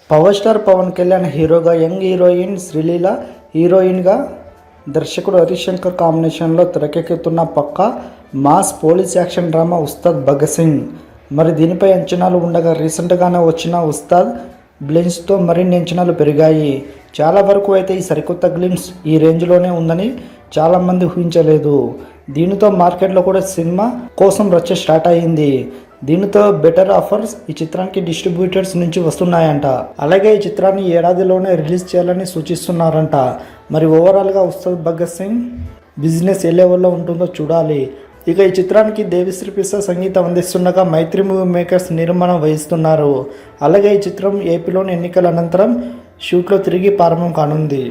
Power star Pawan Kalyan హీరోగా, young heroine Sreeleela హీరోయిన్గా, దర్శకుడు హరీశ్శంకర్ కాంబినేషన్లో తెరకెక్కుతున్న పక్కా mass police action drama Ustaad Bhagat Singh. మరి దీనిపై అంచనాలు ఉండగా రీసెంట్గానే వచ్చిన ఉస్తాద్ గ్లిమ్స్తో మరిన్ని అంచనాలు పెరిగాయి. చాలా వరకు అయితే ఈ సరికొత్త గ్లిమ్స్ ఈ రేంజ్లోనే ఉందని చాలామంది ఊహించలేదు. దీనితో మార్కెట్లో కూడా సినిమా కోసం రచ్చ స్టార్ట్ అయ్యింది. దీనితో బెటర్ ఆఫర్స్ ఈ చిత్రానికి డిస్ట్రిబ్యూటర్స్ నుంచి వస్తున్నాయంట. అలాగే ఈ చిత్రాన్ని ఏడాదిలోనే రిలీజ్ చేయాలని సూచిస్తున్నారంట. మరి ఓవరాల్గా ఉస్తాద్ భగత్ సింగ్ బిజినెస్ ఏ లెవెల్లో ఉంటుందో చూడాలి. ఇక ఈ చిత్రానికి దేవిశ్రీ ప్రసాద్ సంగీతం అందిస్తుండగా మైత్రి మూవీ మేకర్స్ నిర్మాణం వహిస్తున్నారు. అలాగే ఈ చిత్రం ఏపీలోని ఎన్నికల అనంతరం షూట్లో తిరిగి ప్రారంభం కానుంది.